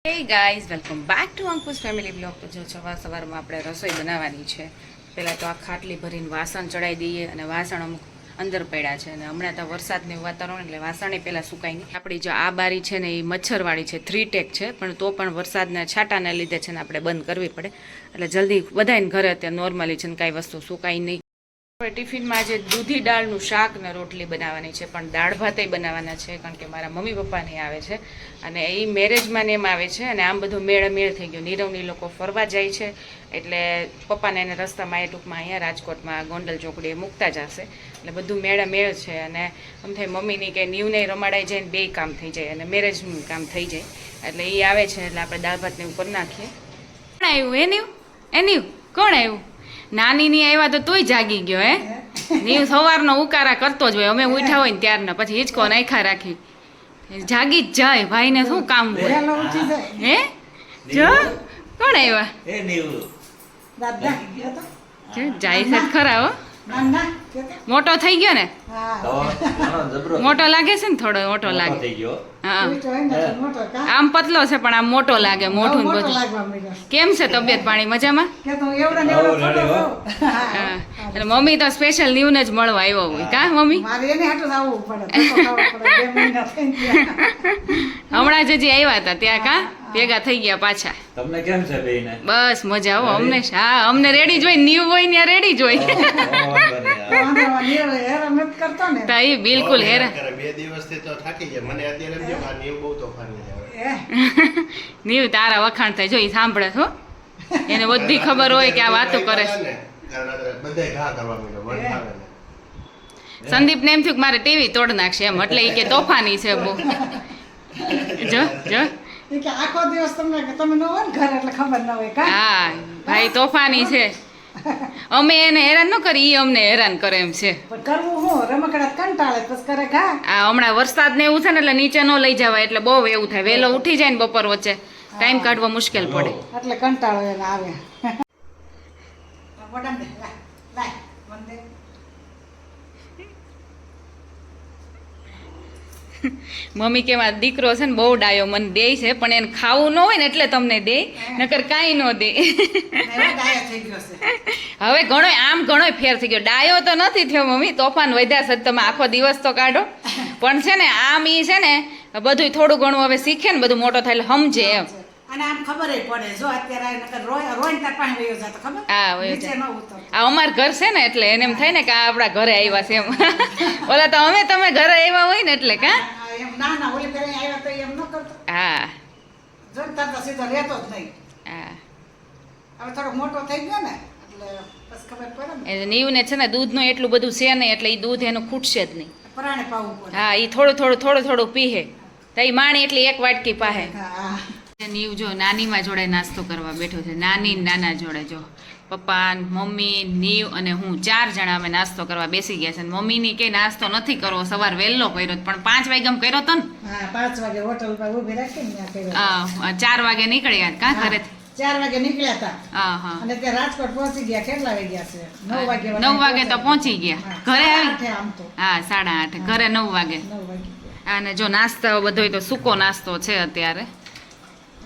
Hey guys welcome back to Ankush family blog. તો જો સવારમાં આપણે રસોઈ બનાવવાની છે. પહેલાં તો આ ખાટલી ભરીને વાસણ ચડાવી દઈએ અને વાસણ અમુક અંદર પડ્યા છે અને હમણાં તો વરસાદનું વાતાવરણ એટલે વાસણે પહેલાં સુકાઈ નહીં. આપણી જો આ બારી છે ને એ મચ્છરવાળી છે, 3 ટેક છે, પણ તો પણ વરસાદના છાંટાને લીધે છે ને આપણે બંધ કરવી પડે એટલે જલ્દી બધાને ઘરે અત્યારે નોર્મલી છે ને કાંઈ વસ્તુ સુકાઈ નહીં. ટિફિનમાં આજે દૂધી દાળનું શાક ને રોટલી બનાવવાની છે, પણ દાળ ભાતે બનાવવાના છે કારણ કે મારા મમ્મી પપ્પાને આવે છે અને એ મેરેજમાં ને એમ આવે છે અને આમ બધું મેળ થઈ ગયો. નીરવની લોકો ફરવા જાય છે એટલે પપ્પાને એને રસ્તામાં એ ટૂંકમાં અહીંયા રાજકોટમાં ગોંડલ ચોકડીએ મૂકતા જશે એટલે બધું મેળ છે અને આમ થાય મમ્મીની કે નીવને રમાડાઈ જાય ને બે કામ થઈ જાય અને મેરેજનું કામ થઈ જાય એટલે એ આવે છે એટલે આપણે દાળ ભાતને ઉપર નાખીએ. કોણ આવ્યું એની કોણ આવ્યું? નાની ની આવ્યા તો તોય જાગી ગયો. હે નીવ સવારનો ઉકારા કરતો જ હોય, અમે ઉઠ્યા હોય ને ત્યારના પછી હિંચકો નાખ્યા રાખી જાગી જ જાય. ભાઈ ને શું કામ હોય? હે જો કોણ આવ્યા? જાય છે ખરા. હો મોટો થઈ ગયો ને? મોટો લાગે છે ને? થોડો મોટો લાગે. હા આમ પતલો છે પણ આમ મોટો લાગે. મોટું બધું. કેમ છે તબિયત પાણી? મજામાં? એટલે મમ્મી તો સ્પેશિયલ નીવને જ મળવા આવ્યો હોય કા મમ્મી? હમણાં જ હજી આવ્યા હતા ત્યાં કા ભેગા થઈ ગયા પાછા. તમને કેમ છે બેયને? બસ મજા. હો અમને હા અમને રેડી જ હોય. નીવ હોય ને રેડી જ હોય. તો એ બિલકુલ હેરા. 2 દિવસથી તો થાકી ગયા. મને અત્યારે એમ કે નીવ બહુ તોફાની છે. નીવ તારા વખાણ થાય જો એ સાંભળે છો. એને બધી ખબર હોય કે આ વાતો કરે છે. બધાય ઘા કરવા માંડ્યો મન ભાવે ને. સંદીપને એમ થયું કે મારે ટીવી તોડ નાખશે એમ એટલે એ કે તોફાની છે બહુ. જો આખો દિવસ તમે ન હોય ને ઘરે એટલે ખબર ન હોય કા? હા ભાઈ તોફાની છે. અમે એને હેરાન ન કરી, ઈ અમને હેરાન કરે એમ છે. પણ કરવું હું રમકડા કંટાળે પછી કરે ઘા. આ હમણાં વરસાદ ને એવું છે ને એટલે નીચે ન લઈ જવાય એટલે બહુ એવું થાય. વહેલો ઉઠી જાય ને બપોર વચ્ચે ટાઈમ કાઢવો મુશ્કેલ પડે એટલે કંટાળો એને આવે. મમ્મી કેવા દીકરો છે ને બહુ ડાયો મને દે છે પણ એને ખાવું ન હોય ને એટલે તમને દે, નકર કાંઈ ન દે. હવે ઘણો આમ ઘણો ફેર થઈ ગયો. ડાયો તો નથી થયો મમ્મી, તોફાન વધ્યા છે. તમે આખો દિવસ તો કાઢો પણ છે ને આમ ઈ છે ને બધું થોડું ઘણું હવે શીખે ને બધું મોટો થાય એટલે સમજે એમ. અને આમ ખબર પડે જો અત્યારે રોઈ તાર પાસે વયો જતો ખબર? હા નીચે ન ઉતરતો. આ અમાર ઘર છે ને એટલે એને એમ થાય ને કે આ આપણા ઘરે આવ્યા છે એમ. ઓલા તો તમે ઘરે આવ્યા હોય ને એટલે કા એમ ના ઓલી ફેરે આવ્યા તો એમ ન કરતો. હા જો તાર સીધો રહેતો જ નહીં. હા હવે થોડો મોટો થઈ ગયો ને એટલે બસ ખબર પડે ને. નીવને છે ને દૂધનું એટલું બધું છે નહીં એટલે એ દૂધ એનું ખૂટશે જ નહીં. પરાણે પાવું પડે. હા એ થોડું પીહે તો એ માણી એટલી એક વાટકી પાહે. હા નીવ જો નાનીમાં જોડે નાસ્તો કરવા બેઠો છે. નાની નાના જોડે જો પપ્પા મમ્મી નીવ અને હું 4 જણા અમે નાસ્તો કરવા બેસી ગયા છે. મમ્મીની કે નાસ્તો નથી કરવો, સવાર વહેલો કર્યો પણ 5 વાગ્યામાં કર્યો તો ને. હા 5 વાગે હોટલ પર ઊભી રાખીને ત્યાં કર્યો. 4 વાગે નીકળ્યા કા ઘરેથી? 4 વાગે નીકળ્યા હતા. હા હા અને ત્યાં રાજકોટ પહોંચી ગયા. કેટલા વાગ્યા છે? 9 વાગે. 9 વાગે તો પહોંચી ગયા ઘરે આવી. આમ તો હા 8:30 ઘરે 9 વાગે. 9 વાગે. અને જો નાસ્તો બધો તો સૂકો નાસ્તો છે અત્યારે.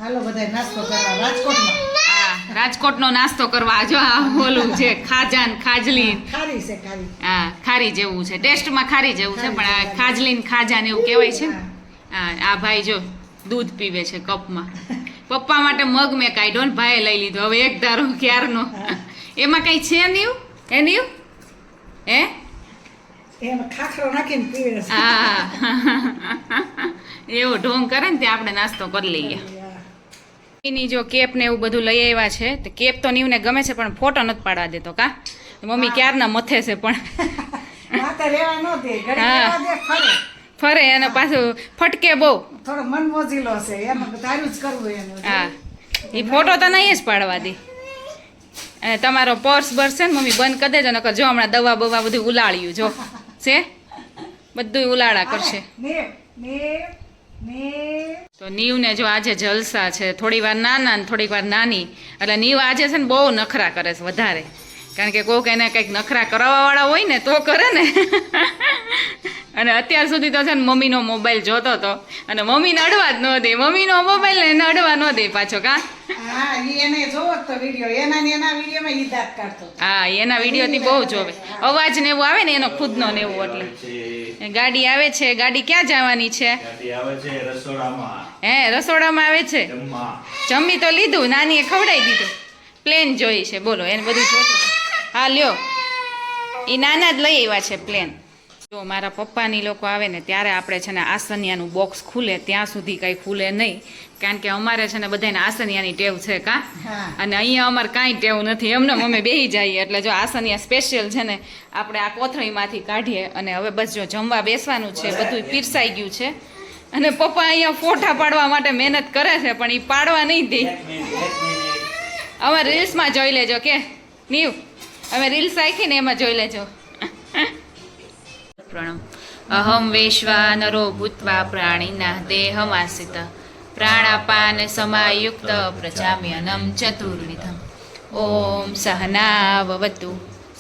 હાલો બધા નાસ્તો કરવા રાજકોટમાં. હા રાજકોટનો નાસ્તો કરવા. જો આ ઓલું છે ખાજાન ખાજલી. ખારી છે ખારી. હા ખારી જેવું છે, ટેસ્ટમાં ખારી જેવું છે પણ આ ખાજલી ને ખાજાન એવું કહેવાય છે. હા આ ભાઈ જો દૂધ પીવે છે કપમાં. પપ્પા માટે મગ મેં કાઢ્યો ને ભાઈએ લઈ લીધો. હવે એક ધારો ક્યારનો. એમાં કઈ છે નહીં એ નહીં હે એમાં ખાખરો નાખીને પીવે છે. હા એવો ઢોંગ કરે ને ત્યાં આપણે નાસ્તો કરી લઈએ. એની જો કેપ ને એવું બધું લઈ આવ્યા છે તો કેપ તો નીવને ગમે છે પણ ફોટો નથી પાડવા દેતો કા મમ્મી ક્યારના મથે છે પણ માતા રેવા ન દે. ઘડી રેવા દે ફરે. ફરે અને પાછું ફટકે બહુ. થોડો મન મોજીલો છે એમાં તારું જ કરવું એનું. હા એ ફોટો તો નહીં જ પાડવા દે. અને તમારો પર્સ બર્સ છે ને મમ્મી બંધ કરી દેજો નકર જો હમણાં દવા બવા બધું ઉલાળ્યું જો છે બધું ઉલાળા કરશે. તો નીવને જો આજે જલસા છે. થોડી વાર નાના ને થોડીક વાર નાની એટલે નીવ આજે છે ને બહુ નખરા કરે છે વધારે કારણ કે કોઈક એને કંઈક નખરા કરાવવા વાળા હોય ને તો કરે ને અને અત્યાર સુધી તો છે ને મમ્મીનો મોબાઈલ જોતો હતો અને મમ્મીને અડવા જ ન દે, મમ્મીનો મોબાઈલ એને અડવા ન દે પાછો. કા હા ઈ એને જોવો જ તો વિડીયો એના વિડીયોમાં ઈ દાંત કાઢતો હતો. હા, એના વિડીયોથી બહુ જોવે. અવાજ ને એવું આવે ને એનો ખુદનો ને એવું. એટલે ગાડી આવે છે. ગાડી ક્યાં જવાની છે? હે, રસોડામાં આવે છે. જમી તો લીધું, નાનીએ ખવડાવી દીધું. પ્લેન જોઈ છે, બોલો એને બધું જોતું. હા લ્યો, એ નાના જ લઈ આવ્યા છે પ્લેન. જો મારા પપ્પાની લોકો આવે ને ત્યારે આપણે છે ને આસનિયાનું બોક્સ ખુલે ત્યાં સુધી કાંઈ ખુલે નહીં, કારણ કે અમારે છે ને બધાને આસનિયાની ટેવ છે. કા અને અહીંયા અમારે કાંઈ ટેવ નથી, એમને અમે બેસી જઈએ. એટલે જો આસનિયા સ્પેશિયલ છે ને આપણે આ કોથળીમાંથી કાઢીએ અને હવે બસ જો જમવા બેસવાનું છે. બધું પીરસાઈ ગયું છે અને પપ્પા અહીંયા ફોટા પાડવા માટે મહેનત કરે છે પણ એ પાડવા નહીં દે. અમે રીલ્સમાં જોઈ લેજો કે નીવ, અમે રીલ્સ રાખી ને એમાં જોઈ લેજો. પ્રણમ અહમ વૈશ્વાનરો ભૂત્વા પ્રાણીના દેહમાસિત પ્રાણાપાન સમાયુક્ત પ્રજામ્યનમ ચતુર્વિધમ. ઓમ સહનાવવતુ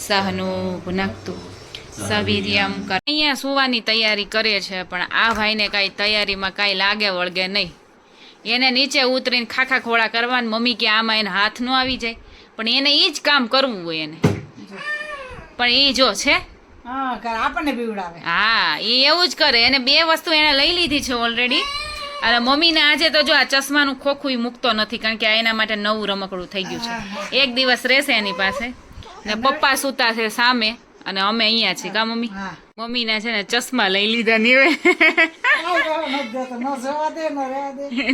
સહનો ભુનક્તુ સવીર્યમ કર. અહીંયા સુવાની તૈયારી કરે છે પણ આ ભાઈને કાંઈ તૈયારીમાં કાંઈ લાગે વળગે નહીં. એને નીચે ઉતરીને ખાખા ખોળા કરવા, મમ્મી કે આમાં એને હાથ ન આવી જાય પણ એને એ જ કામ કરવું હોય એને. પણ એ જો છે આપણને બીવડાવે. હા, એ એવું જ કરે. એને 2 વસ્તુ એને લઈ લીધી છે ઓલરેડી. અને મમ્મીને આજે તો જો આ ચશ્માનું ખોખું મૂકતો નથી કારણ કે આ એના માટે નવું રમકડું થઈ ગયું છે. એક દિવસ રહેશે એની પાસે ને પપ્પા સૂતા છે સામે અને અમે અહીંયા છીએ. કા મમ્મી? મમ્મીના છે ને ચશ્મા લઈ લીધા નીવે.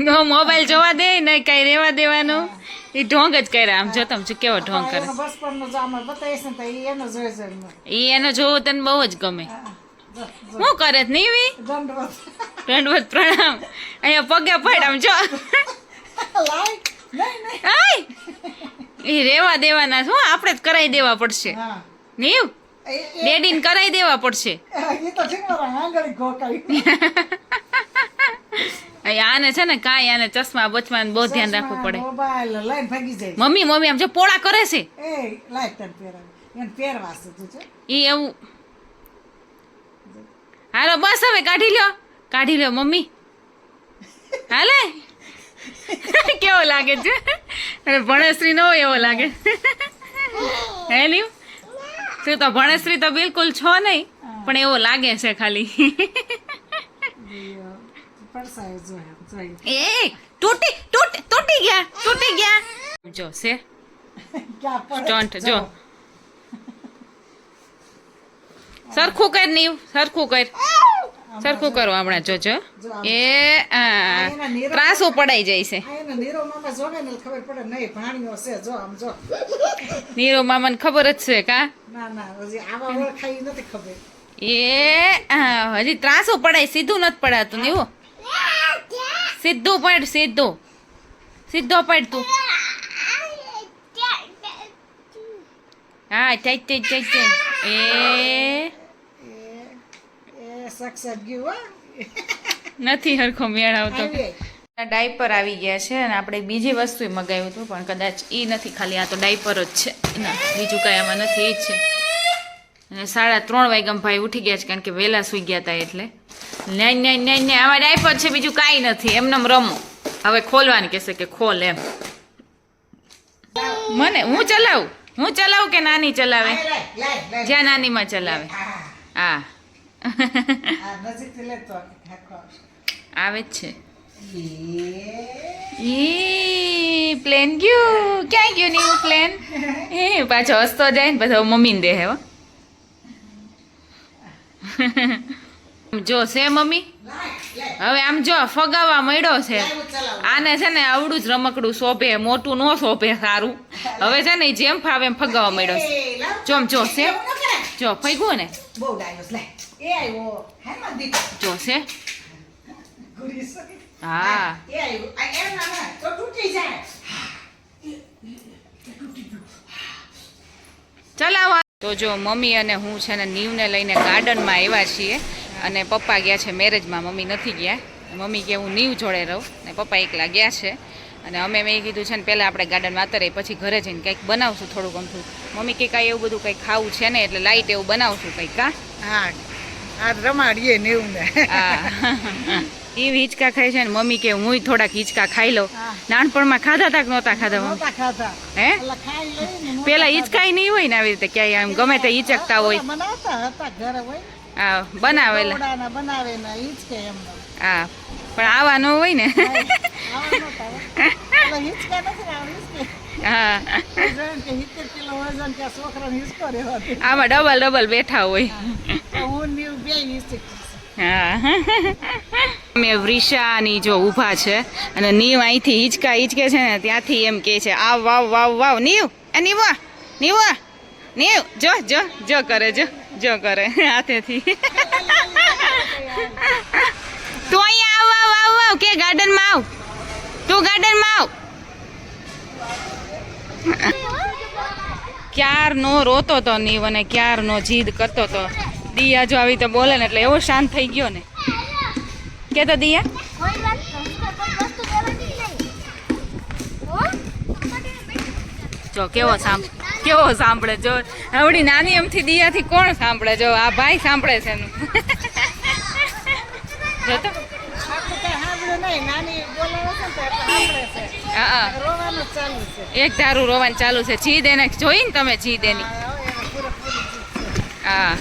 નો મોબાઈલ જોવા દે ને કઈ રેવા દેવાનું. એ ઢોંગ જ કર્યા. આમ જોતમ છું કેવો ઢોંગ કરે. એ એનો જોવું તને બહુ જ ગમે. શું કરે નીવી? દંડવત પ્રણામ. અહીંયા પગે પડ આમ જો. એ રેવા દેવાના શું, આપણે જ કરાવી દેવા પડશે. નીવ ડેડીને કરાવી દેવા પડશે. આને છે ને કાંઈ આને ચશ્મા બચવા બહુ ધ્યાન રાખવું પડે. મમ્મી મમ્મી આમ જો પોળા કરે છે. એ એવું. હાલો બસ હવે કાઢી લ્યો મમ્મી. હાલે કેવો લાગે છે? ભણેશ્રી ન હોય એવો લાગે. હે લીવ તું તો ભણેશ્રી તો બિલકુલ છો નહીં પણ એવો લાગે છે ખાલી. એ તૂટી ગયા જો છે સ્ટન્ટ. જો સરખું કર નીવ, સરખું કરો હમણાં. જોજો એ ત્રાસું પડાઈ જાય છે. નીરો મામાને ખબર જ છે. કા એ હજી ત્રાસું પડાય, સીધું નથી પડાતું. નીવું સીધું પડ, સીધો પડ તું. હા એ નથી હરખો મેળ આવતો. ડાયપર આવી ગયા છે અને આપણે બીજી વસ્તુ મગાવ્યું હતું પણ કદાચ એ નથી, ખાલી આ તો ડાયપર જ છે. ના બીજું કાંઈ આમાં નથી. એ જ છે. અને 3:30 વાગ્યામાં ભાઈ ઉઠી ગયા છે કારણ કે વહેલા સૂઈ ગયા હતા. એટલે નહીં આમાં ડાયપર છે, બીજું કાંઈ નથી. એમને રમો. હવે ખોલવાની કહેશે કે ખોલ એમ. મને હું ચલાવું કે નાની ચલાવે? જ્યાં નાનીમાં ચલાવે. હા આવે જ છે. પ્લેન ગયું. ક્યાં ગયું નીવું પ્લેન? એ પાછો હસતો જાય ને પાછો મમ્મીને દે. હે જો છે મમ્મી. હવે આમ જો ફગાવા મળ્યો છે. આને છે ને આવડું જ રમકડું શોભે, મોટું ન શોભે સારું. હવે છે ને જેમ ફાવે એમ ફગાવા મળ્યો છે. જો છે, જો ફગ્યું ને જો છે. હા ચલાવો. તો જો મમ્મી અને હું છે ને નીવને લઈને ગાર્ડનમાં આવ્યા છીએ અને પપ્પા ગયા છે મેરેજમાં. મમ્મી નથી ગયા. મમ્મી કે હું નીવ જોડે રહું ને પપ્પા એકલા ગયા છે. અને અમે મેં કીધું છે ને પહેલાં આપણે ગાર્ડનમાં અત્યારે પછી ઘરે જઈને કંઈક બનાવશું થોડું ગમતું. મમ્મી કે કાંઈ એવું બધું કંઈક ખાવું છે ને એટલે લાઇટ એવું બનાવશું કંઈક. કા હા આ રમાડીએ ને એવું ને એ હિંચકા ખાય છે ને મમ્મી કે હું થોડાક હિંચકા ખાઈ લઉં. નાનપણમાં ખાધા તા કે નહોતા ખાધા મમ્મી? નહોતા ખાધા હે એટલે ખાઈ લઈને પેલા હિંચકાય નહીં હોય ને આવી રીતે ક્યાંય આમ ગમે તે હિંચકતા હોય. બનાવતા હતા ઘરે હોય હા બનાવેલા. કોડાના બનાવે ને હિંચકે એમને હા પણ આવા ન હોય ને. આવા નહોતા એટલે હિંચકા નથી ને આ હિંચકે હા વજન કે 70 કિલો વજન કે છોકરાને હિંચકો રહેવા દે આમાં ડબલ બેઠા હોય. હું ને બે હિંચકે હા મેં વૃષાની જો ઊભા છે અને નીવ અહીંથી હિંચકે છે ને ત્યાંથી એમ કે છે આવ વાવ વાવ વાવ નીવ એ નીવ નીવ નીવ જો જો જો કરે જો કરે હાથેથી. તું અહીંયા આવ આવ આવ આવ કે ગાર્ડનમાં આવ તું ગાર્ડનમાં આવ. ક્યારનો રોતો તો નીવ અને ક્યારનો જીદ કરતો તો. દિયા જો આવી તો બોલે ને એટલે એવો શાંત થઈ ગયો ને. કે તો દિયા જો કેવો સાંભળે જો હવડી નાની એમથી દિયાથી કોણ સાંભળે જો આ ભાઈ સાંભળે છે એનું. જો તો હા એક ધારું રોવાનું ચાલુ છે. જીદ એને જોઈ ને તમે જીદ એની. હા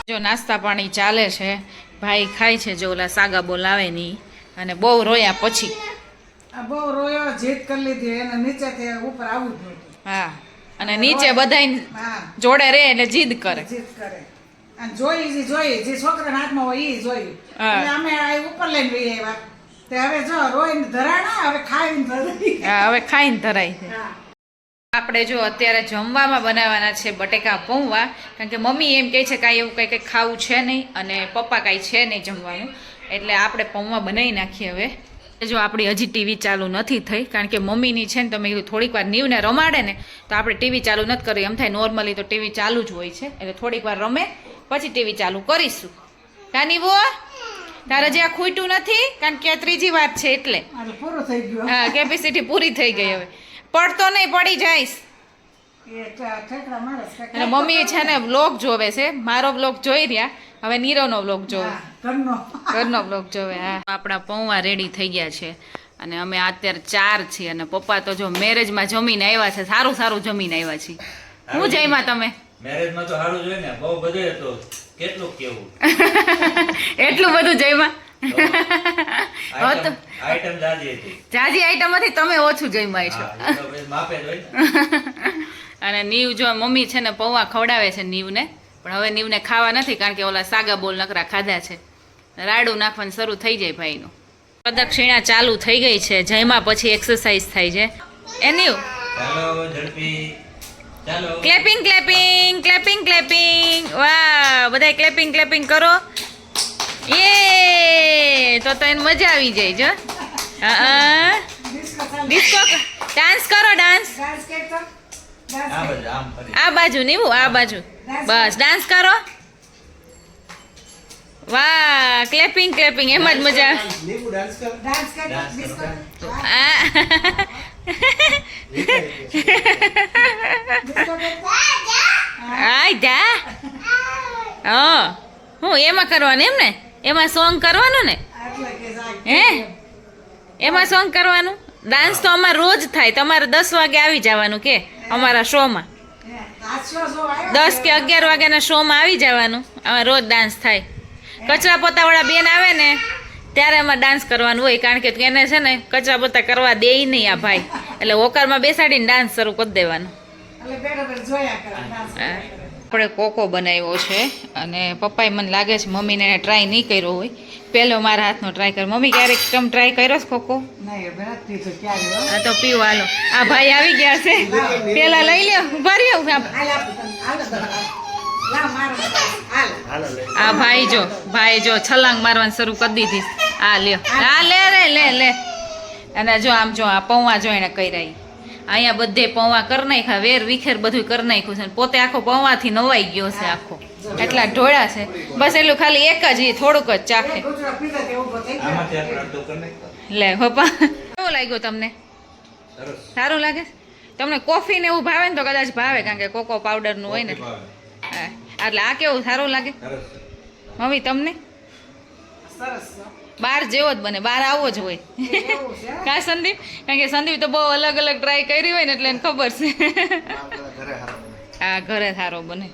જો નાસ્તા પાણી ચાલે છે. ભાઈ ખાય છે જો ઓલા સાગા બોલાવે નહીં અને બહુ રોયા પછી. આ બહુ રોયો જીદ કરી લીધી એને નીચેથી ઉપર આવવું જ નહોતું. હા અને નીચે બધાય હા જોડે રે એટલે જીદ કરે. જીદ કરે અને જોઈ જે છોકરાના હાથમાં હોય એ જોયું હા. એટલે અમે આ ઉપર લઈને લઈ આવ્યા તે હવે જો રોઈને ધરાણા હવે ખાઈને ધરાઈ. હા હવે ખાઈને ધરાય છે. હા આપણે જો અત્યારે જમવામાં બનાવવાના છે બટેકા પૌવા. કારણ કે મમ્મી એમ કહે છે કાંઈ એવું કંઈ ખાવું છે નહીં અને પપ્પા કાંઈ છે નહીં જમવાનું એટલે આપણે પૌવા બનાવી નાખીએ હવે. જો આપણી હજી ટીવી ચાલુ નથી થઈ કારણ કે મમ્મીની છે ને તમે કીધું થોડીક વાર નીવને રમાડે ને તો આપણે ટીવી ચાલુ નથી કરી. એમ થાય નોર્મલી તો ટીવી ચાલુ જ હોય છે એટલે થોડીક વાર રમે પછી ટીવી ચાલુ કરીશું. કાનીવો તારે જે આ ખૂટ્યું નથી કારણ કે આ ત્રીજી વાત છે એટલે. પૂરું થઈ ગયું. હા કેપેસિટી પૂરી થઈ ગઈ હવે. પડતો નહીં પડી જઈશ. અને મમ્મી છે ને વ્લોગ જોવે છે. મારો વ્લોગ જોઈ રહ્યા હવે નીરવનો વ્લોગ જોવે ઘરનો વ્લોગ જોવે. હા આપણા પૌવા રેડી થઈ ગયા છે અને અમે અત્યારે 4 છીએ અને પપ્પા તો જો મેરેજમાં જમીને આવ્યા છે. સારું જમીને આવ્યા છીએ. હું જઈમાં તમે મેરેજમાં તો સારું જોઈએ ને બહુ બધું તો કેટલું કેવું એટલું બધું જઈમાં આઈટમ જાજી હતી જાજી આઈટમ હતી તમે ઓછું જઈમાં છો. માપે જ હોય ને. અને નીવ જો મમ્મી છે ને પૌવા ખવડાવે છે નીવને પણ હવે નીવને ખાવા નથી કારણ કે ઓલા સાગા બોલ નકરા ખાધા છે. રાડું નાખવાનું શરૂ થઈ જાય ભાઈનું. પ્રદક્ષિણા ચાલુ થઈ ગઈ છે. જયમાં પછી એક્સરસાઇઝ થાય છે. એ નીવ ચાલો ઝડપી ચાલો ક્લેપિંગ ક્લેપિંગ ક્લેપિંગ ક્લેપિંગ વાહ બધાય ક્લેપિંગ ક્લેપિંગ કરો. એ તો એને મજા આવી જાય જો. ડિસ્કો ડાન્સ કરો ડાન્સ. આ બાજુ આમ ફરી આ બાજુ નીવું આ બાજુ બસ ડાન્સ કરો. વાહ ક્લેપિંગ ક્લેપિંગ એમ જ મજા. નીકુ ડાન્સ કર. આય જા હા હું એમાં કરવાનું એમ ને એમાં સોંગ કરવાનું ને હે એમાં સોંગ કરવાનું. ડાન્સ તો અમારે રોજ થાય. તમારે 10 વાગે આવી જવાનું કે અમારા શોમાં 10 કે 11 વાગ્યાના શોમાં આવી જવાનું. અમારે રોજ ડાન્સ થાય. કચરા પોતાવાળા બેન આવે ને ત્યારે અમારે ડાન્સ કરવાનું હોય કારણ કે એને છે ને કચરા પોતા કરવા દે નહીં આ ભાઈ એટલે હોકારમાં બેસાડીને ડાન્સ શરૂ કરી દેવાનો. આપણે કોકો બનાવ્યો છે અને પપ્પાએ મને લાગે છે મમ્મીને એને ટ્રાય નહીં કર્યો હોય. પહેલો મારા હાથનો ટ્રાય કર્યો. મમ્મી ક્યારેક તમે ટ્રાય કર્યો છે કોકો? હા તો પીવો હાલો. આ ભાઈ આવી ગયા છે પેલા લઈ લ્યો ઉભા રહ્યો. આ ભાઈ જો છલાંગ મારવાનું શરૂ કરી દીધી. આ લ્યો હા લે અને જો આમ જો આ પૌવા જો એને કર્યા અહીંયા બધે પૌવા કરી નાખ્યા. વેર વિખેર બધું કરી નાખ્યું છે. પોતે આખો પૌવાથી નવાઈ ગયો છે આખો. એટલા ઢોળા છે બસ એટલું ખાલી એક જ થોડુંક જ ચાખે. આમાંથી આપણે અડધો કરી નાખો. લે પપ્પા કેવું લાગ્યું તમને? સરસ સારું લાગે? તમને કોફી ને એવું ભાવે ને તો કદાચ ભાવે કારણ કે કોકો પાવડર નું હોય ને હા. એટલે આ કેવું સારું લાગે મમ્મી તમને સરસ છે. બાર જેવો જ બને બાર આવો જ હોય એવું છે કા સંદીપ કારણ કે સંદીપ તો બહુ અલગ અલગ ટ્રાય કરી હોય ને એટલે એને ખબર છે ઘરે હારો બને. હા ઘરે સારો બને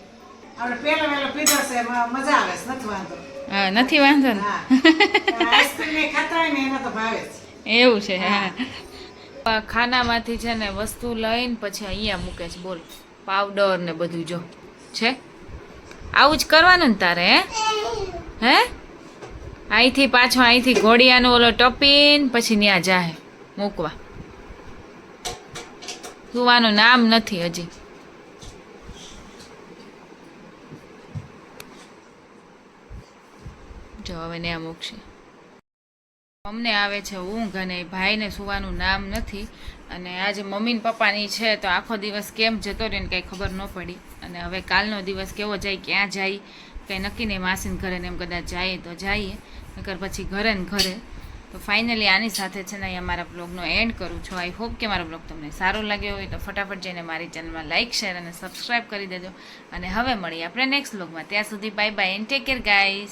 આપણે પહેલા વહેલો પીધો છે એમાં મજા આવે છે નથી વાંધો હા નથી વાંધો ને હા આઈસ્ક્રીમ એ ખાતા હોય ને એને તો ભાવે જ એવું છે હા ખાનામાંથી છે ને વસ્તુ લઈને પછી અહીંયા મૂકે છે બોલ પાવડર ને બધું જો છે આવું જ કરવાનું ને તારે હે અહીંથી પાછો અહીંથી ઘોડિયાનો ઓલો ટપીન પછી ત્યાં જાહે મૂકવા સુવાનું નામ નથી હજી જો હવે ત્યાં મૂકશે અમને આવે છે ઊંઘ અને ભાઈને સુવાનું નામ નથી અને આજે મમ્મી ને પપ્પાની છે તો આખો દિવસ કેમ જતો રહે ને કંઈ ખબર ન પડી અને હવે કાલનો દિવસ કેવો જાય ક્યાં જાય કંઈ નક્કી નહીં માસીને ઘરે ને એમ કદાચ જઈએ તો જઈએ નકર પછી ઘરે ને ઘરે તો ફાઇનલી આની સાથે છે ને અહીંયા મારા બ્લોગનો એન્ડ કરું છું આઈ હોપ કે મારો બ્લોગ તમને સારો લાગ્યો હોય તો ફટાફટ જઈને મારી ચેનલમાં લાઇક શેર અને સબસ્ક્રાઈબ કરી દેજો અને હવે મળીએ આપણે નેક્સ્ટ બ્લોગમાં ત્યાં સુધી bye bye and take care guys